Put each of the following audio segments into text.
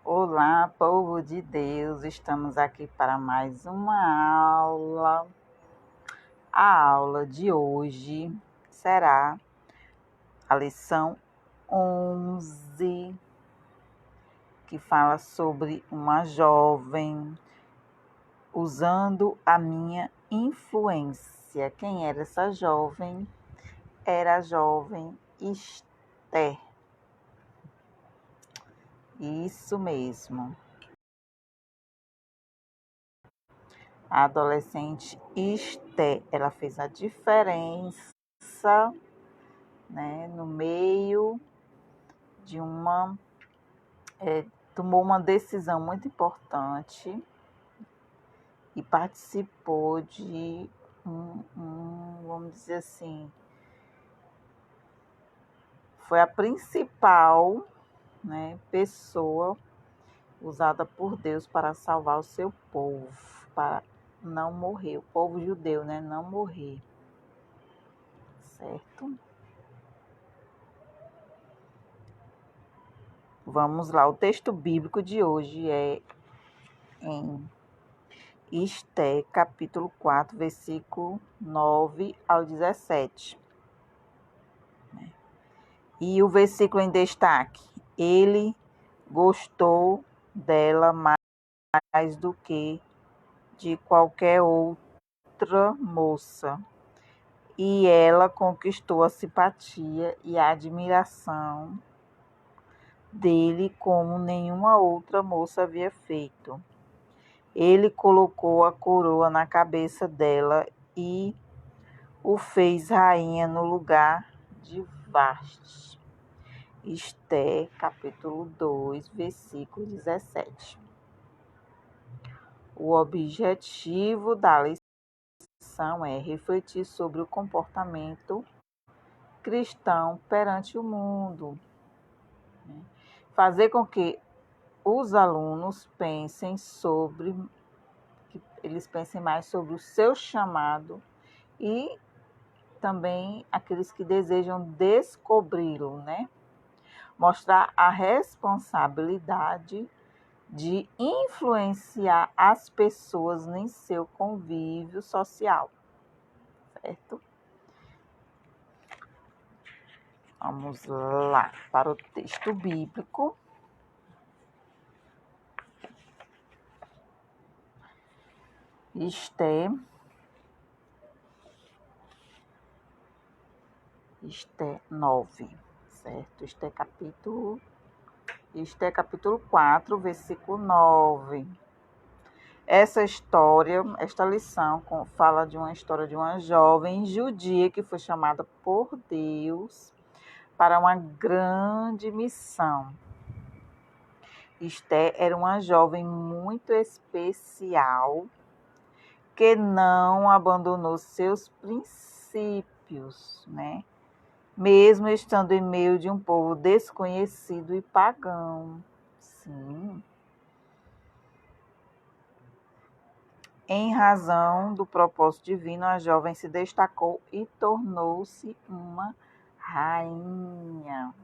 Olá, povo de Deus, estamos aqui para mais uma aula. A aula de hoje será a lição 11, que fala sobre uma jovem usando a minha influência. Quem era essa jovem? Era a jovem Esther. Isso mesmo. A adolescente Esther, ela fez a diferença, né, no meio de tomou uma decisão muito importante e participou de vamos dizer assim, foi a principal, né, pessoa usada por Deus para salvar o seu povo, para não morrer, o povo judeu, né, não morrer, certo? Vamos lá, o texto bíblico de hoje é em Esther, capítulo 4, versículo 9 ao 17. E o versículo em destaque: ele gostou dela mais do que de qualquer outra moça, e ela conquistou a simpatia e a admiração dele como nenhuma outra moça havia feito. Ele colocou a coroa na cabeça dela e o fez rainha no lugar de Vasti. Esther, capítulo 2, versículo 17. O objetivo da lição é refletir sobre o comportamento cristão perante o mundo, né? Fazer com que os alunos eles pensem mais sobre o seu chamado e também aqueles que desejam descobri-lo, né? Mostrar a responsabilidade de influenciar as pessoas em seu convívio social, certo? Vamos lá para o texto bíblico. Esther 9, certo? Esther capítulo 4, versículo 9. Esta lição fala de uma história de uma jovem judia que foi chamada por Deus para uma grande missão. Esther era uma jovem muito especial que não abandonou seus princípios, né? Mesmo estando em meio de um povo desconhecido e pagão. Sim. Em razão do propósito divino, a jovem se destacou e tornou-se uma rainha.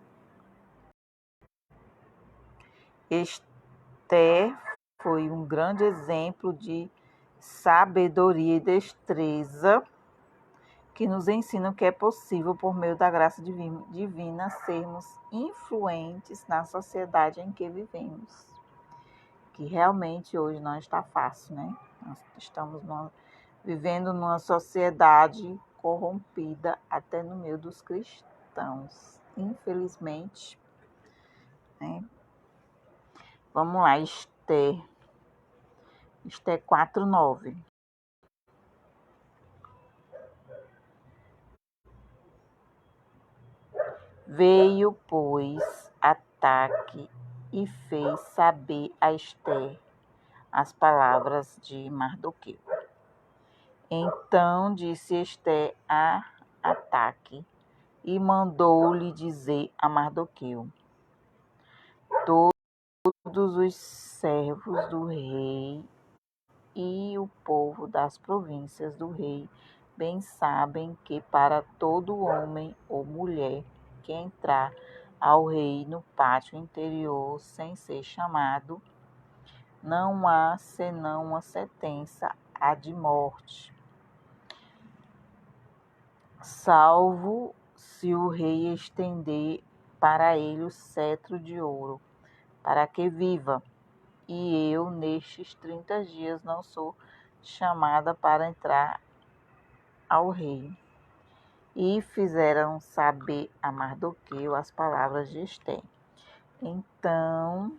Esther foi um grande exemplo de sabedoria e destreza que nos ensinam que é possível, por meio da graça divina, sermos influentes na sociedade em que vivemos. Que realmente hoje não está fácil, né? Nós estamos vivendo numa sociedade corrompida até no meio dos cristãos, infelizmente, né? Vamos lá, Esther 4:9. Veio, pois, Ataque e fez saber a Esther as palavras de Mardoqueu. Então disse Esther a Ataque e mandou-lhe dizer a Mardoqueu: todos os servos do rei e o povo das províncias do rei bem sabem que para todo homem ou mulher que entrar ao rei no pátio interior sem ser chamado, não há senão uma sentença a de morte, salvo se o rei estender para ele o cetro de ouro, para que viva. E eu, nestes 30 dias, não sou chamada para entrar ao rei. E fizeram saber a Mardoqueu as palavras de Ester. Então,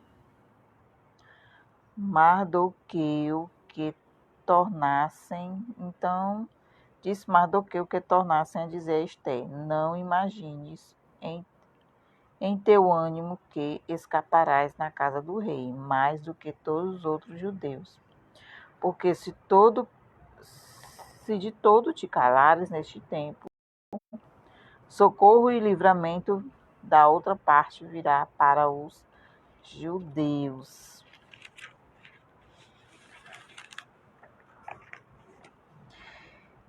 disse Mardoqueu que tornassem a dizer a Ester: não imagines em teu ânimo que escaparás na casa do rei, mais do que todos os outros judeus. Porque se de todo te calares neste tempo, socorro e livramento da outra parte virá para os judeus.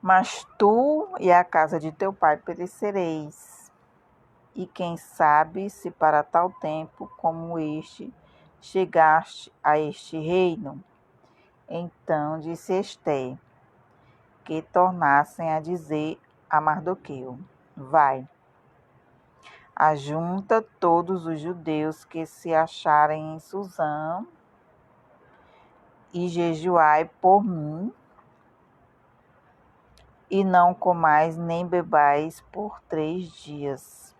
Mas tu e a casa de teu pai perecereis. E quem sabe se para tal tempo como este chegaste a este reino? Então disse Ester, que tornassem a dizer a Mardoqueu: vai, ajunta todos os judeus que se acharem em Susã e jejuai por mim, e não comais nem bebais por 3 dias,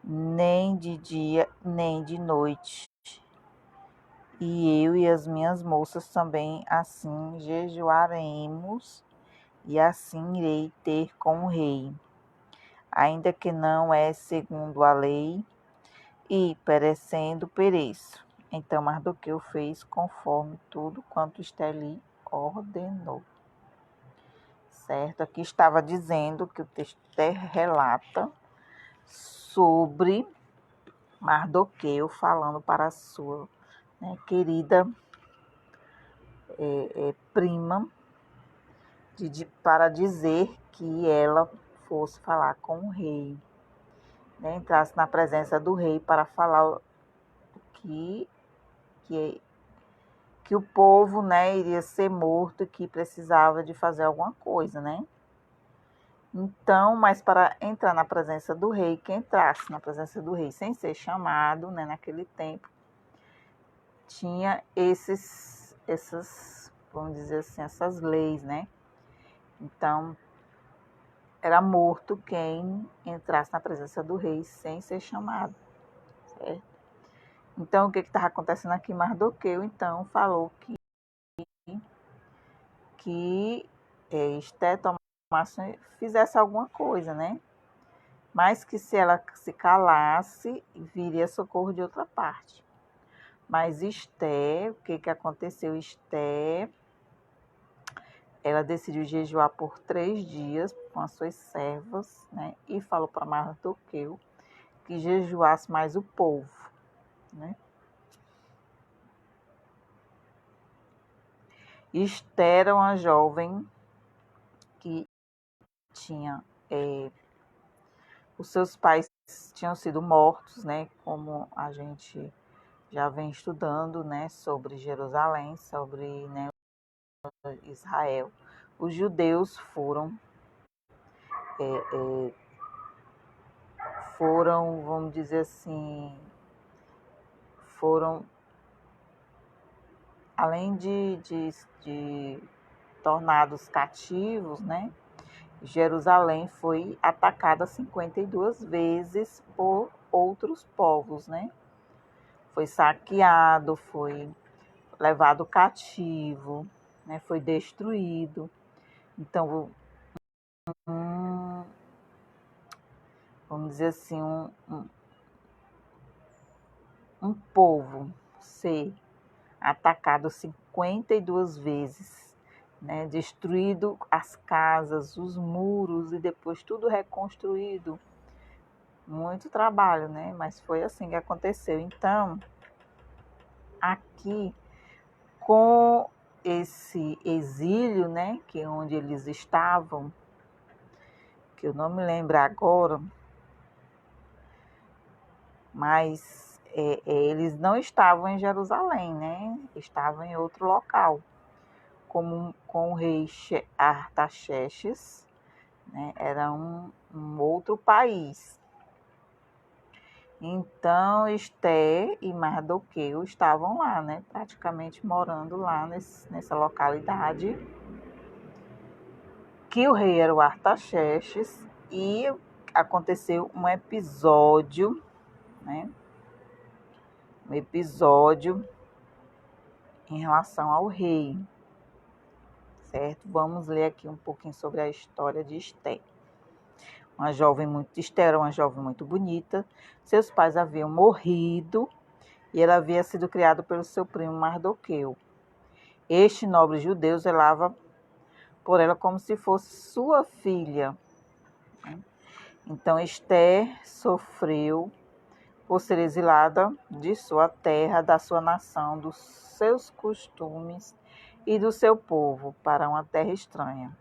nem de dia nem de noite. E eu e as minhas moças também assim jejuaremos, e assim irei ter com o rei, ainda que não é segundo a lei, e perecendo pereço. Então Mardoqueu fez conforme tudo quanto Ester lhe ordenou. Certo? Aqui estava dizendo que o texto relata sobre Mardoqueu falando para a sua querida prima, para dizer que ela fosse falar com o rei, entrasse na presença do rei para falar que o povo iria ser morto e que precisava de fazer alguma coisa, Então, mas para entrar na presença do rei, que entrasse na presença do rei sem ser chamado, naquele tempo, tinha vamos dizer assim, essas leis, Então, era morto quem entrasse na presença do rei sem ser chamado, certo? Então, o que estava acontecendo aqui? Mardoqueu, então, falou que Ester fizesse alguma coisa, Mas que se ela se calasse, viria socorro de outra parte. Mas Ester, o que aconteceu? Ester, ela decidiu jejuar por 3 dias com as suas servas, E falou para Mardoqueu que jejuasse mais o povo, Ester era uma jovem que tinha... os seus pais tinham sido mortos, Como a gente já vem estudando, sobre Jerusalém, sobre Israel. Os judeus foram, vamos dizer assim, além de tornados cativos, Jerusalém foi atacada 52 vezes por outros povos, Foi saqueado, foi levado cativo, foi destruído. Então, vamos dizer assim, um povo ser atacado 52 vezes, destruído as casas, os muros e depois tudo reconstruído. Muito trabalho, Mas foi assim que aconteceu. Então, aqui, com esse exílio, que é onde eles estavam, que eu não me lembro agora, mas eles não estavam em Jerusalém, né? Estavam em outro local, com o rei Artaxerxes, né? Era um outro país. Então, Esther e Mardoqueu estavam lá, né? Praticamente morando lá nessa localidade, que o rei era o Artaxerxes, e aconteceu um episódio, né? Um episódio em relação ao rei, certo? Vamos ler aqui um pouquinho sobre a história de Esther. Esther era uma jovem muito bonita. Seus pais haviam morrido e ela havia sido criada pelo seu primo Mardoqueu. Este nobre judeu zelava por ela como se fosse sua filha. Então Esther sofreu por ser exilada de sua terra, da sua nação, dos seus costumes e do seu povo para uma terra estranha,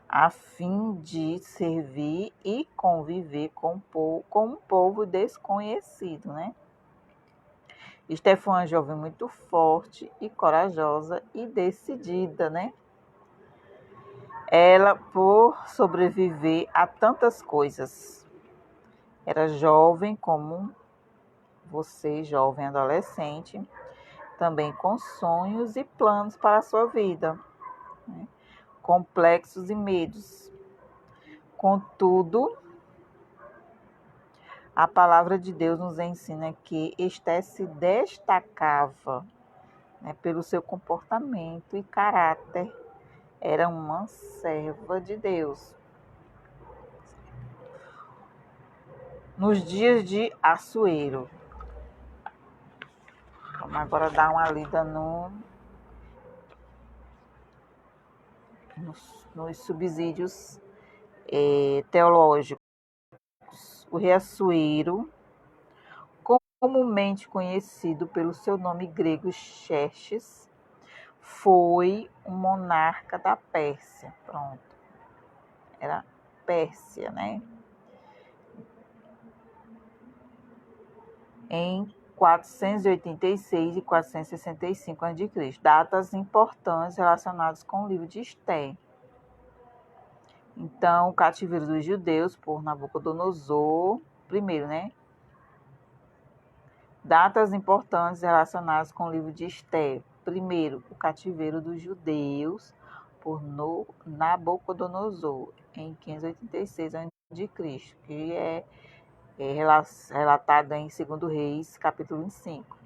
a fim de servir e conviver com um povo desconhecido, né? Esther foi uma jovem muito forte e corajosa e decidida, né? Ela, por sobreviver a tantas coisas, era jovem como você, jovem adolescente, também com sonhos e planos para a sua vida, né? Complexos e medos. Contudo, a palavra de Deus nos ensina que Esther se destacava, né, pelo seu comportamento e caráter. Era uma serva de Deus. Nos dias de Assuero. Vamos agora dar uma lida nos subsídios teológicos. O rei Assuero, comumente conhecido pelo seu nome grego Xerxes, foi um monarca da Pérsia. Pronto. Era Pérsia, né? Em 486 e 465 a.C., datas importantes relacionadas com o livro de Esther. Então, o cativeiro dos judeus por Nabucodonosor, primeiro, né? Datas importantes relacionadas com o livro de Esther. Primeiro, o cativeiro dos judeus por Nabucodonosor, em 586 a.C., que é relatada em 2 Reis, capítulo 25.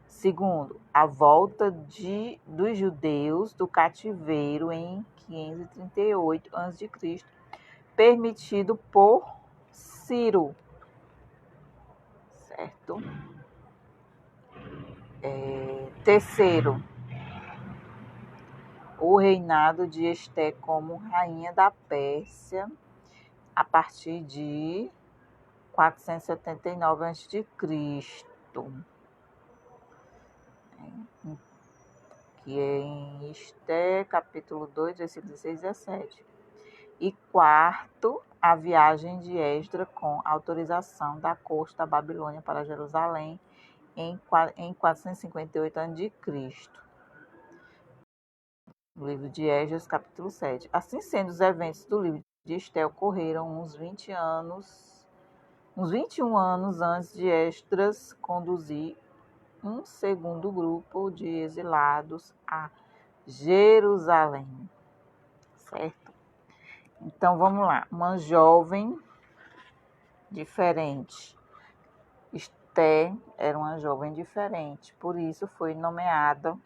Segundo, a volta dos judeus do cativeiro em 538 a.C., permitido por Ciro, certo? Terceiro, o reinado de Esther como rainha da Pérsia a partir de 479 a.C., que é em Esther, capítulo 2, versículos 16 e 17. E quarto, a viagem de Esdras com autorização da corte da Babilônia para Jerusalém em 458 a.C. O livro de Esdras, capítulo 7. Assim sendo, os eventos do livro de Esther ocorreram uns 21 anos antes de Esdras conduzir um segundo grupo de exilados a Jerusalém, certo? Então, vamos lá. Uma jovem diferente. Esther era uma jovem diferente, por isso foi nomeada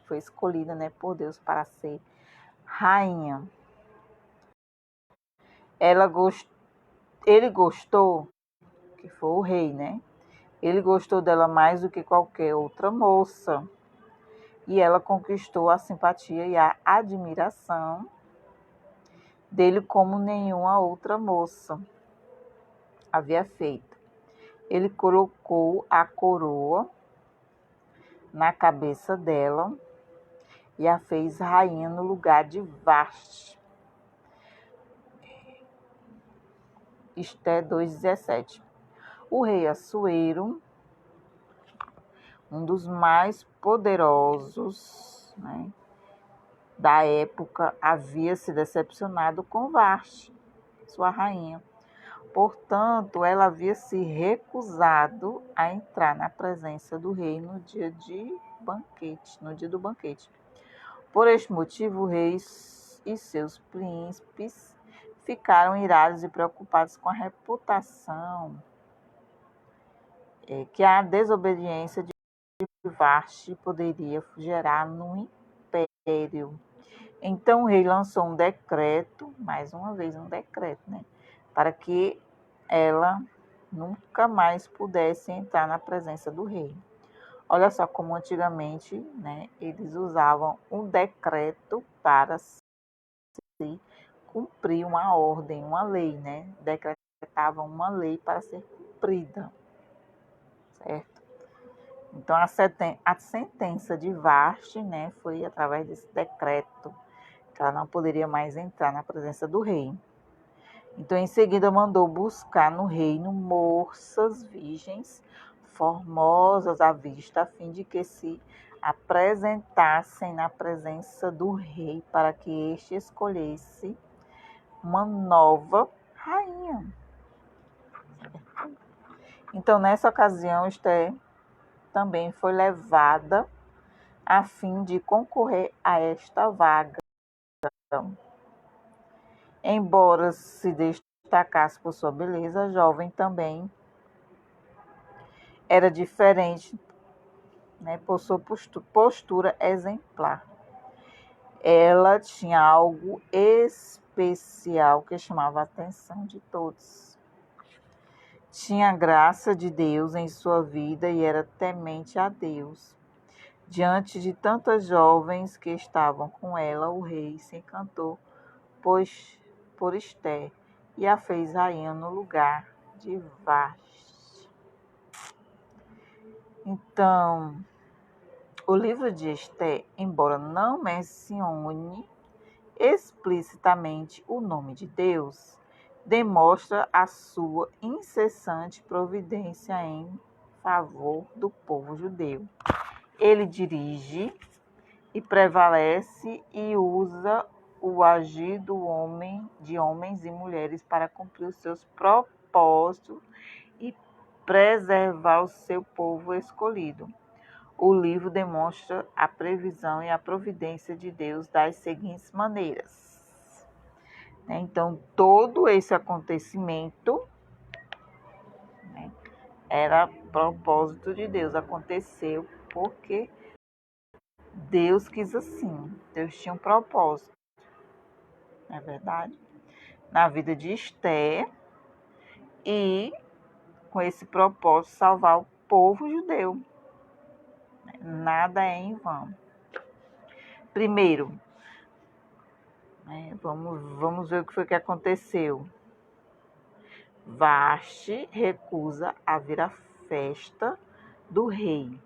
foi escolhida, né, por Deus para ser rainha. Ele gostou, que foi o rei, né? Ele gostou dela mais do que qualquer outra moça. E ela conquistou a simpatia e a admiração dele como nenhuma outra moça havia feito. Ele colocou a coroa na cabeça dela e a fez rainha no lugar de Vasti. Esther 2,17. O rei Assuero, um dos mais poderosos, né, da época, havia se decepcionado com Vashti, sua rainha. Portanto, ela havia se recusado a entrar na presença do rei no dia do banquete. Por este motivo, o rei e seus príncipes ficaram irados e preocupados com a reputação que a desobediência de Vashti poderia gerar no império. Então o rei lançou um decreto, mais uma vez um decreto, né, para que ela nunca mais pudesse entrar na presença do rei. Olha só como antigamente, né, eles usavam um decreto para se cumprir uma ordem, uma lei, né? Decretavam uma lei para ser cumprida, certo? Então a sentença de Vashti, né, foi através desse decreto que ela não poderia mais entrar na presença do rei. Então, em seguida, mandou buscar no reino moças virgens, formosas à vista, a fim de que se apresentassem na presença do rei, para que este escolhesse uma nova rainha. Então, nessa ocasião, Esther também foi levada a fim de concorrer a esta vaga. Embora se destacasse por sua beleza, a jovem também era diferente, né, por sua postura exemplar. Ela tinha algo especial que chamava a atenção de todos. Tinha a graça de Deus em sua vida e era temente a Deus. Diante de tantas jovens que estavam com ela, o rei se encantou por Esther e a fez rainha no lugar de Vashti. Então, o livro de Esther, embora não mencione explicitamente o nome de Deus, demonstra a sua incessante providência em favor do povo judeu. Ele dirige e prevalece e usa o agir de homens e mulheres para cumprir os seus propósitos e preservar o seu povo escolhido. O livro demonstra a previsão e a providência de Deus das seguintes maneiras. Então, todo esse acontecimento, né, era propósito de Deus, aconteceu porque Deus quis assim. Deus tinha um propósito, não é verdade? Na vida de Esther e, com esse propósito, salvar o povo judeu. Nada é em vão. Primeiro, vamos ver o que foi que aconteceu. Vashti recusa a vir à festa do rei.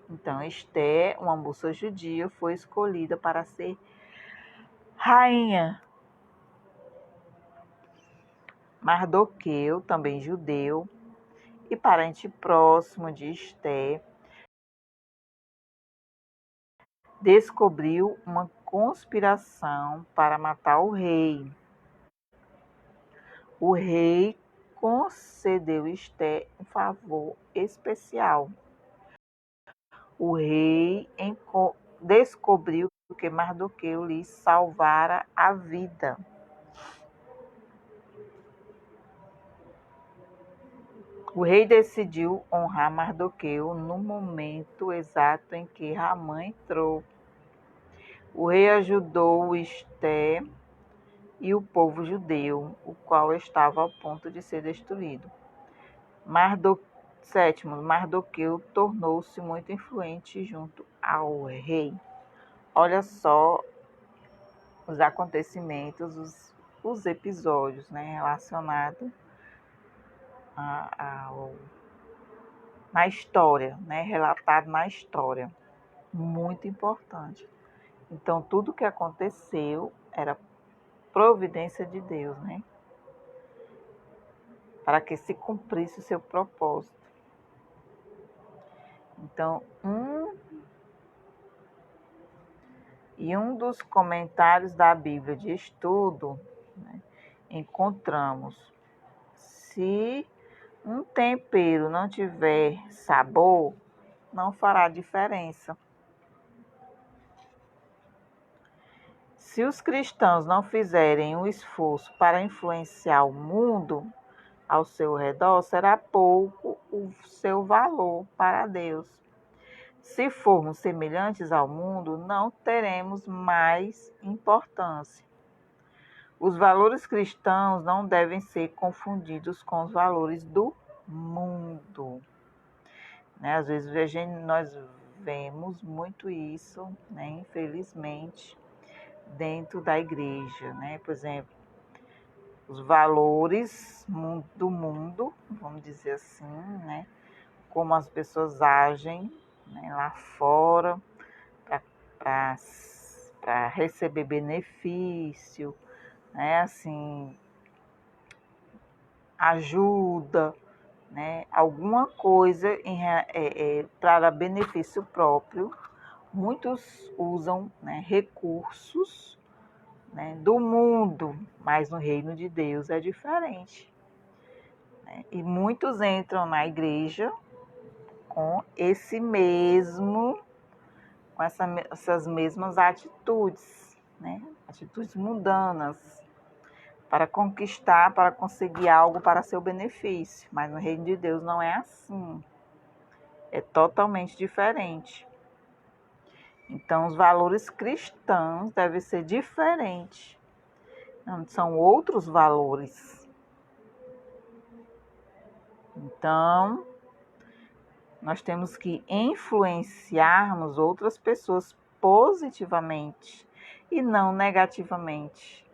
Então, Esther, uma moça judia, foi escolhida para ser rainha. Mardoqueu, também judeu, e parente próximo de Esther, descobriu uma conspiração para matar o rei. O rei concedeu a Esther um favor especial. O rei descobriu que Mardoqueu lhe salvara a vida. O rei decidiu honrar Mardoqueu no momento exato em que Ramã entrou. O rei ajudou Esther e o povo judeu, o qual estava ao ponto de ser destruído. Sétimo, Mardoqueu tornou-se muito influente junto ao rei. Olha só os acontecimentos, os episódios, né, relacionados na história, né, relatado na história. Muito importante. Então, tudo que aconteceu era providência de Deus, né? para que se cumprisse o seu propósito. Então, um dos comentários da Bíblia de estudo, né, encontramos: se um tempero não tiver sabor, não fará diferença. Se os cristãos não fizerem um esforço para influenciar o mundo ao seu redor, será pouco o seu valor para Deus. Se formos semelhantes ao mundo, não teremos mais importância. Os valores cristãos não devem ser confundidos com os valores do mundo. Né? Às vezes nós vemos muito isso, né? Infelizmente, dentro da igreja. Né? Por exemplo, os valores do mundo, vamos dizer assim, né? Como as pessoas agem, né, lá fora para receber benefício, né, assim, ajuda, né, alguma coisa para benefício próprio. Muitos usam, né, recursos, né, do mundo, mas no reino de Deus é diferente. Né? E muitos entram na igreja com essas mesmas atitudes, né? Atitudes mundanas, para conquistar, para conseguir algo para seu benefício. Mas no reino de Deus não é assim. É totalmente diferente. Então, os valores cristãos devem ser diferentes. Não, são outros valores. Então, nós temos que influenciarmos outras pessoas positivamente e não negativamente.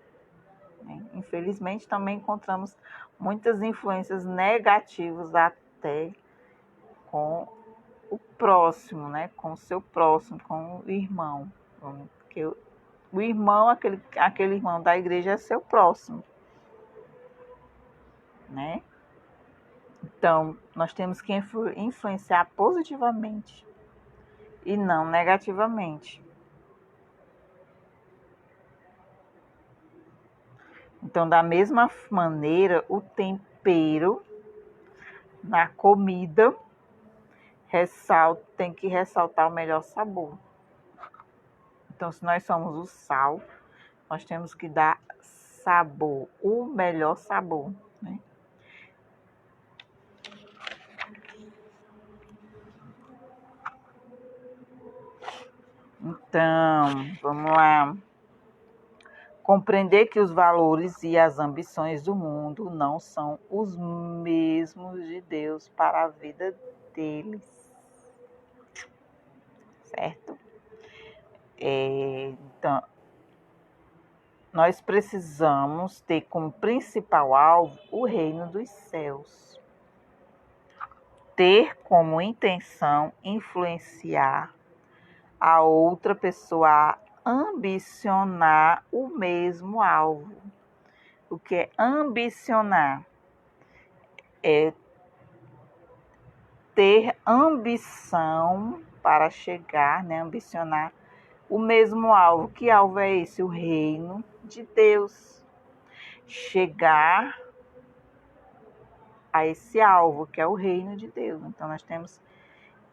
Infelizmente, também encontramos muitas influências negativas até com o próximo, né? Com o seu próximo, com o irmão. Porque o irmão, aquele irmão da igreja é seu próximo, né? Então, nós temos que influenciar positivamente e não negativamente. Então, da mesma maneira, o tempero na comida tem que ressaltar o melhor sabor. Então, se nós somos o sal, nós temos que dar sabor, o melhor sabor, né? Então, vamos lá. Compreender que os valores e as ambições do mundo não são os mesmos de Deus para a vida deles. Certo? Então, nós precisamos ter como principal alvo o reino dos céus. Ter como intenção influenciar a outra pessoa a ambicionar o mesmo alvo. O que é ambicionar? É ter ambição para chegar, né? Ambicionar o mesmo alvo. Que alvo é esse? O reino de Deus. Chegar a esse alvo, que é o reino de Deus. Então, nós temos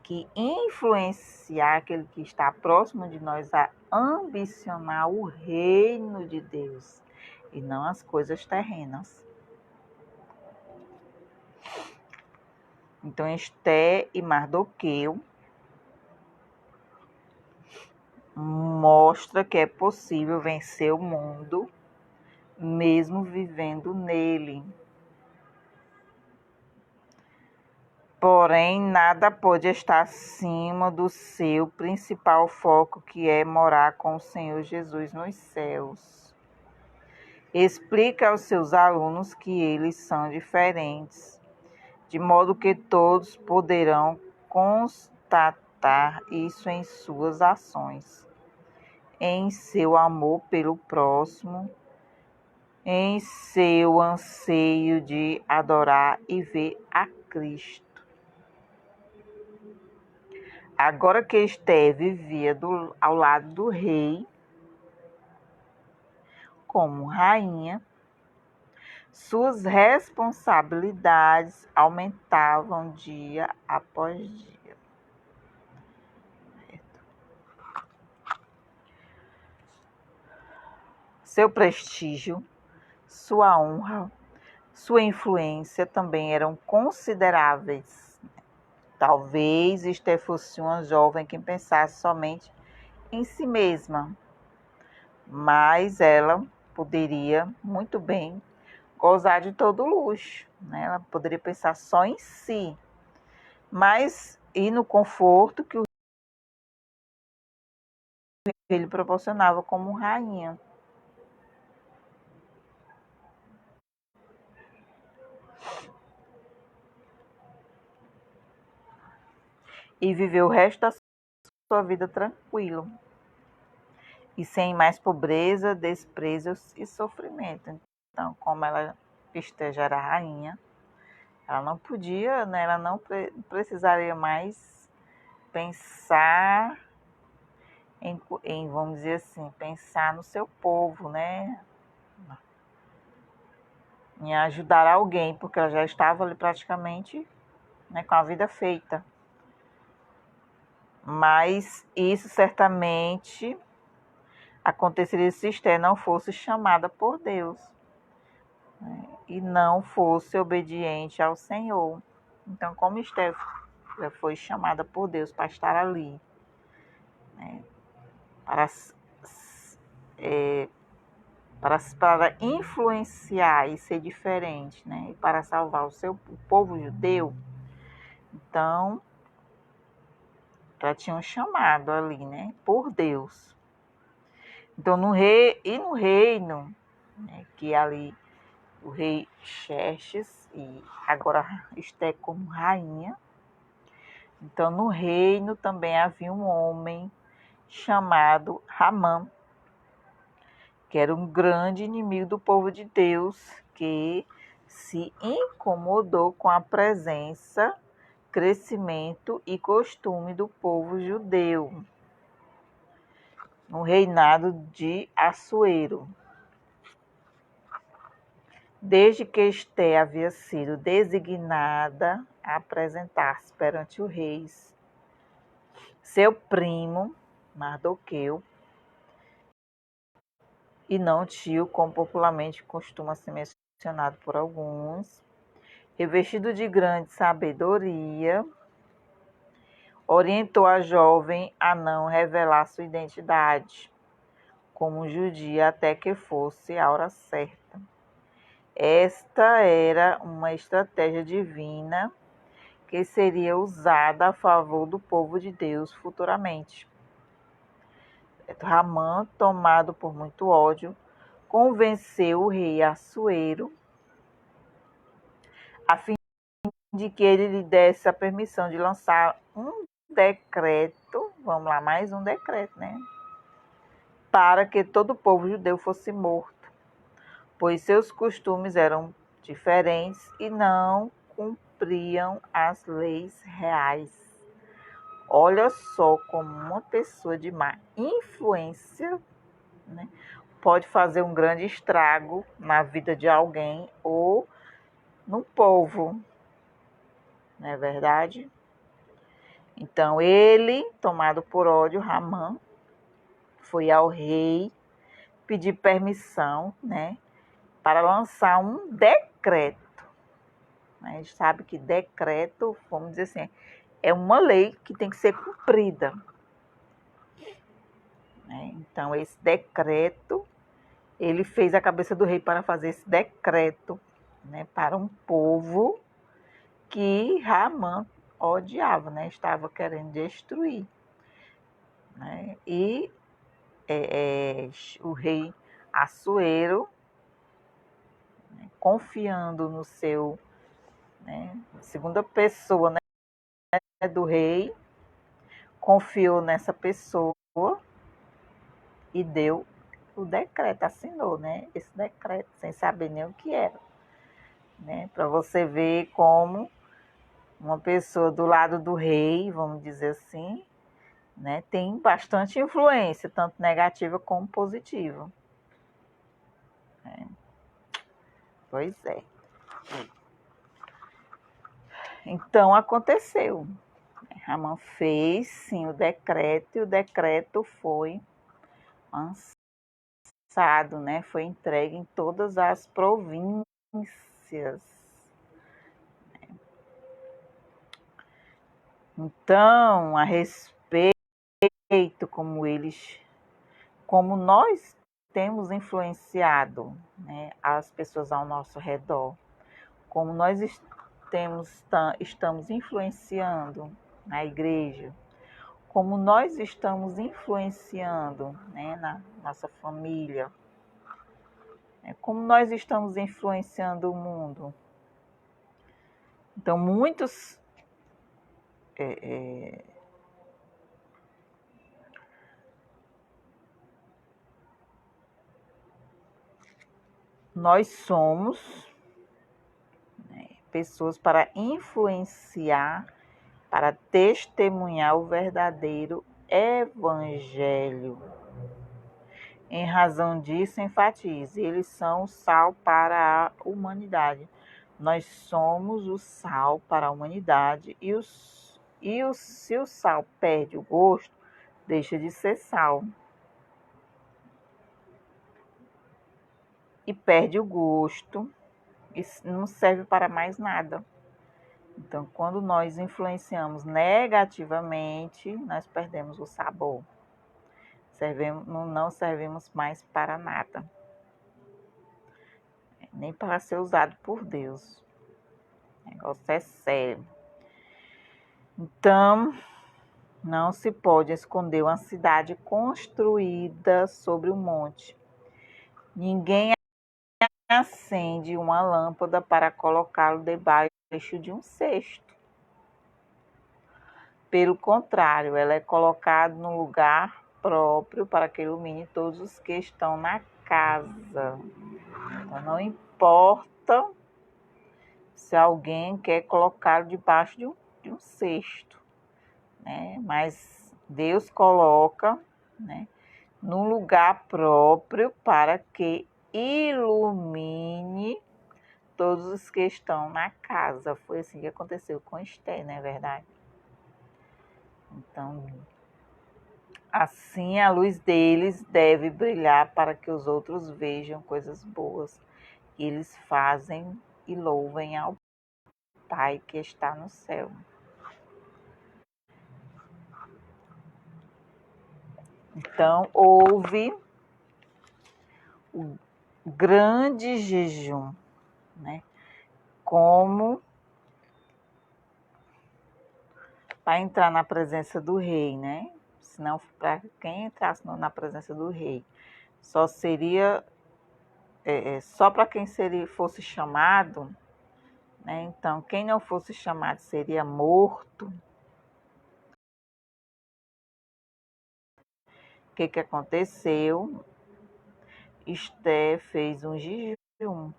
que influenciar aquele que está próximo de nós a ambicionar o reino de Deus e não as coisas terrenas. Então, Esté e Mardoqueu mostra que é possível vencer o mundo mesmo vivendo nele. Porém, nada pode estar acima do seu principal foco, que é morar com o Senhor Jesus nos céus. Explica aos seus alunos que eles são diferentes, de modo que todos poderão constatar isso em suas ações, em seu amor pelo próximo em seu anseio de adorar e ver a Cristo. Agora que Esther vivia ao lado do rei, como rainha, suas responsabilidades aumentavam dia após dia. Seu prestígio, sua honra, sua influência também eram consideráveis. Talvez Esther fosse uma jovem que pensasse somente em si mesma, mas ela poderia muito bem gozar de todo o luxo, né? Ela poderia pensar só em si, mas e no conforto que o rei lhe proporcionava como rainha. E viveu o resto da sua vida tranquilo e sem mais pobreza, desprezo e sofrimento. Então, como ela esteja era rainha, ela não podia, né, ela não precisaria mais pensar vamos dizer assim, pensar no seu povo, né, em ajudar alguém, porque ela já estava ali praticamente, né, com a vida feita. Mas isso certamente aconteceria se Esther não fosse chamada por Deus, né, e não fosse obediente ao Senhor. Então, como Esther foi chamada por Deus para estar ali, né, para, é, para influenciar e ser diferente, né, e para salvar o povo judeu, então ela tinha um chamado ali, né, por Deus. Então, no reino, né, que ali o rei Xerxes e agora Esté como rainha. Então, no reino também havia um homem chamado Ramã, que era um grande inimigo do povo de Deus, que se incomodou com a presença, crescimento e costume do povo judeu no reinado de Assuero. Desde que Esté havia sido designada a apresentar-se perante o rei, seu primo, Mardoqueu, e não tio, como popularmente costuma ser mencionado por alguns, revestido de grande sabedoria, orientou a jovem a não revelar sua identidade como judia até que fosse a hora certa. Esta era uma estratégia divina que seria usada a favor do povo de Deus futuramente. Ramã, tomado por muito ódio, convenceu o rei Assuero a fim de que ele lhe desse a permissão de lançar um decreto, vamos lá, mais um decreto, né? Para que todo o povo judeu fosse morto, pois seus costumes eram diferentes e não cumpriam as leis reais. Olha só como uma pessoa de má influência, né, pode fazer um grande estrago na vida de alguém ou no povo, não é verdade? Então ele, tomado por ódio, Ramã, foi ao rei pedir permissão, né, para lançar um decreto. A gente sabe que decreto, vamos dizer assim, é uma lei que tem que ser cumprida. Então, esse decreto, ele fez a cabeça do rei para fazer esse decreto, né, para um povo que Ramã odiava, né, estava querendo destruir. Né, e o rei Assuero, né, confiando no seu, né, segunda pessoa, né, do rei, confiou nessa pessoa e deu o decreto, assinou, né? Esse decreto, sem saber nem o que era, né? Para você ver como uma pessoa do lado do rei, vamos dizer assim, né, tem bastante influência, tanto negativa como positiva. Pois é. Então aconteceu. Ramã fez sim o decreto, e o decreto foi lançado, né? Foi entregue em todas as províncias. Então, a respeito como nós temos influenciado, né, as pessoas ao nosso redor, como nós estamos influenciando na igreja, como nós estamos influenciando, né, na nossa família, né, como nós estamos influenciando o mundo. Então, muitos nós somos, né, pessoas para influenciar, para testemunhar o verdadeiro evangelho. Em razão disso, enfatize, eles são o sal para a humanidade. Nós somos o sal para a humanidade se o sal perde o gosto, deixa de ser sal. E perde o gosto e não serve para mais nada. Então, quando nós influenciamos negativamente, nós perdemos o sabor. Não servimos mais para nada. Nem para ser usado por Deus. O negócio é sério. Então, não se pode esconder uma cidade construída sobre um monte. Ninguém acende uma lâmpada para colocá-lo debaixo de um cesto. Pelo contrário, ela é colocada no lugar próprio para que ilumine todos os que estão na casa. Então, não importa se alguém quer colocá-lo debaixo de um cesto, né? Mas Deus coloca, né, num lugar próprio para que ilumine todos os que estão na casa. Foi assim que aconteceu com Esther, não é verdade? Então, assim a luz deles deve brilhar para que os outros vejam coisas boas que eles fazem e louvem ao Pai que está no céu. Então, houve o grande jejum, né? Como para entrar na presença do rei, né? Senão, para quem entrasse na presença do rei, só seria só para quem fosse chamado, né? Então, quem não fosse chamado seria morto. O que aconteceu? Esther fez um jejum.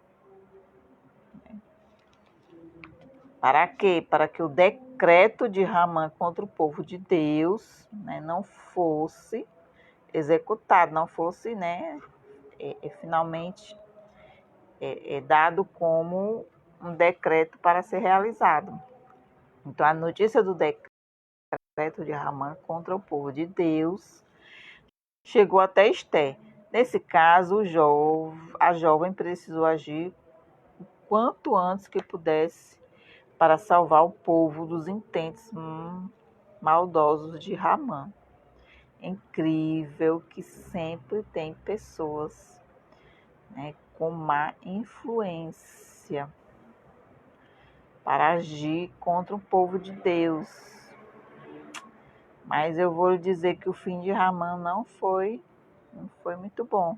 Para quê? Para que o decreto de Ramã contra o povo de Deus, né, não fosse executado, não fosse, né, finalmente dado como um decreto para ser realizado. Então, a notícia do decreto de Ramã contra o povo de Deus chegou até Esther. Nesse caso, a jovem precisou agir o quanto antes que pudesse para salvar o povo dos intentos maldosos de Ramã. É incrível que sempre tem pessoas, né, com má influência para agir contra o povo de Deus. Mas eu vou lhe dizer que o fim de Ramã não foi muito bom,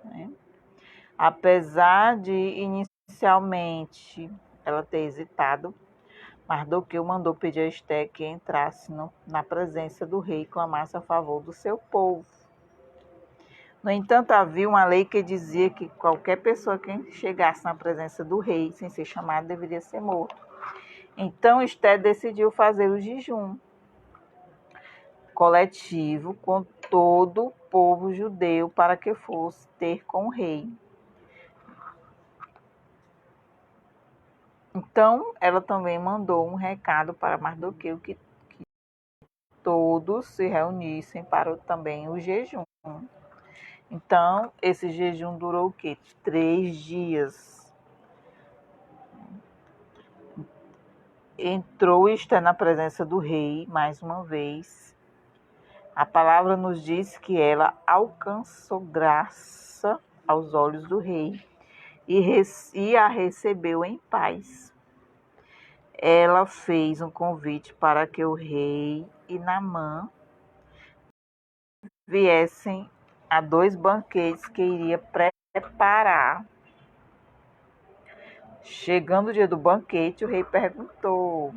né? Apesar de inicialmente ela ter hesitado, Mardoqueu mandou pedir a Esther que entrasse na presença do rei e clamasse a favor do seu povo. No entanto, havia uma lei que dizia que qualquer pessoa que chegasse na presença do rei, sem ser chamado, deveria ser morto. Então, Esther decidiu fazer o jejum coletivo com todo o povo judeu para que fosse ter com o rei. Então, ela também mandou um recado para Mardoqueu que todos se reunissem para também o jejum. Então, esse jejum durou o quê? 3 dias. Entrou Esther na presença do rei, mais uma vez. A palavra nos diz que ela alcançou graça aos olhos do rei e a recebeu em paz. Ela fez um convite para que o rei e Naamã viessem a 2 banquetes que iria preparar. Chegando o dia do banquete, o rei perguntou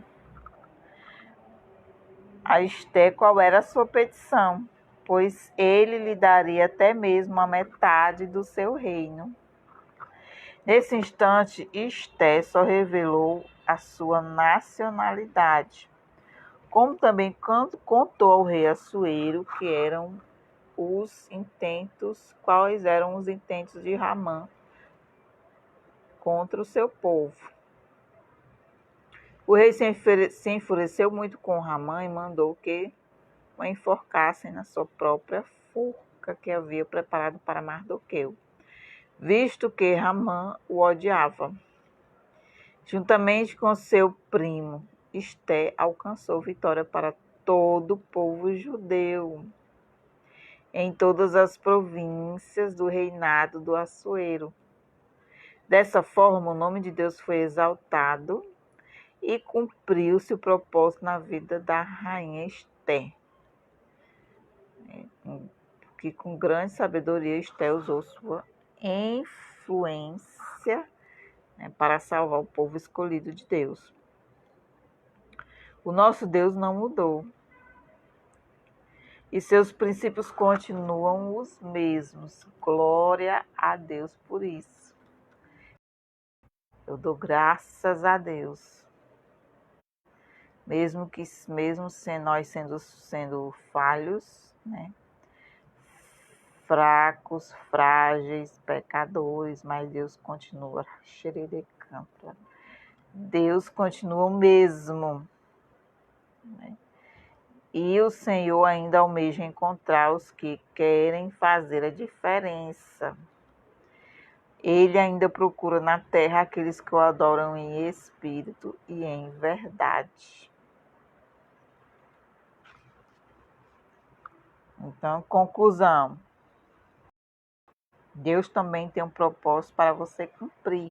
a Esther qual era a sua petição, pois ele lhe daria até mesmo a metade do seu reino. Nesse instante, Esther só revelou a sua nacionalidade, como também contou ao rei Assuero quais eram os intentos de Ramã contra o seu povo. O rei se enfureceu muito com Ramã e mandou que o enforcassem na sua própria forca que havia preparado para Mardoqueu, visto que Ramã o odiava. Juntamente com seu primo, Esther alcançou vitória para todo o povo judeu, em todas as províncias do reinado do Assuero. Dessa forma, o nome de Deus foi exaltado e cumpriu-se o propósito na vida da rainha Esther, que com grande sabedoria Esther usou sua influência, para salvar o povo escolhido de Deus. O nosso Deus não mudou e seus princípios continuam os mesmos. Glória a Deus por isso. Eu dou graças a Deus. Mesmo nós sendo falhos, fracos, frágeis, pecadores, mas Deus continua. Deus continua o mesmo. E o Senhor ainda almeja encontrar os que querem fazer a diferença. Ele ainda procura na terra aqueles que o adoram em espírito e em verdade. Então, conclusão. Deus também tem um propósito para você cumprir.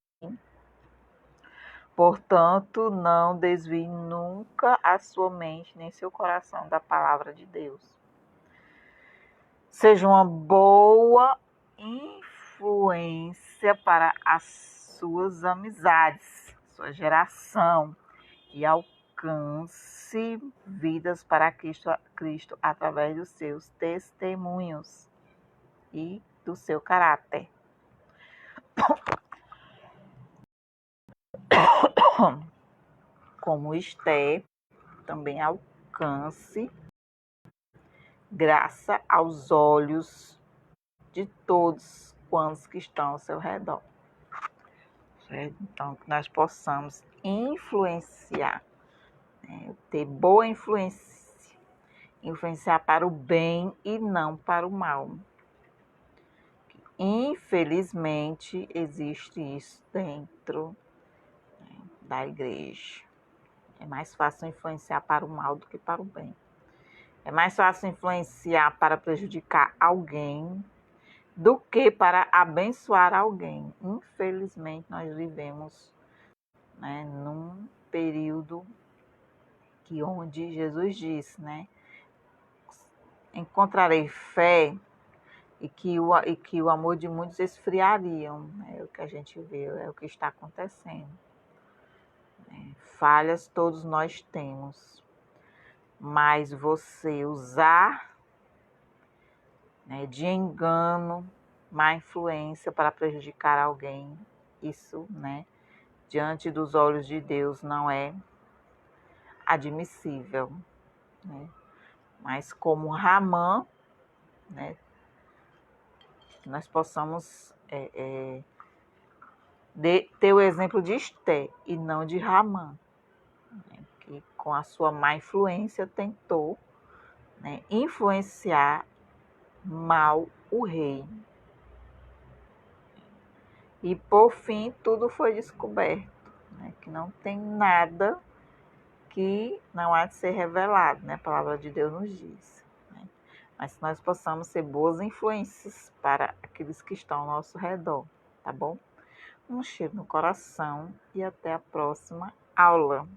Portanto, não desvie nunca a sua mente nem seu coração da palavra de Deus. Seja uma boa influência para as suas amizades, sua geração, e alcance vidas para Cristo através dos seus testemunhos e do seu caráter. Como Esther, também alcance graça aos olhos de todos quantos que estão ao seu redor. Certo? Então, que nós possamos influenciar, ter boa influenciar para o bem e não para o mal. Infelizmente, existe isso dentro, da igreja. É mais fácil influenciar para o mal do que para o bem. É mais fácil influenciar para prejudicar alguém do que para abençoar alguém. Infelizmente, nós vivemos, num período onde Jesus disse, encontrarei fé e que o amor de muitos esfriariam. É o que a gente vê, é o que está acontecendo. Falhas todos nós temos, mas você usar né, de engano, má influência para prejudicar alguém. Isso, né, diante dos olhos de Deus não é admissível, né? Mas como Ramã, né, nós possamos ter o exemplo de Esté e não de Ramã, né, que com a sua má influência tentou, né, influenciar mal o rei. E por fim tudo foi descoberto, né, que não tem nada que não há de ser revelado, né? A palavra de Deus nos diz, né? Mas que nós possamos ser boas influências para aqueles que estão ao nosso redor, tá bom? Um cheiro no coração e até a próxima aula.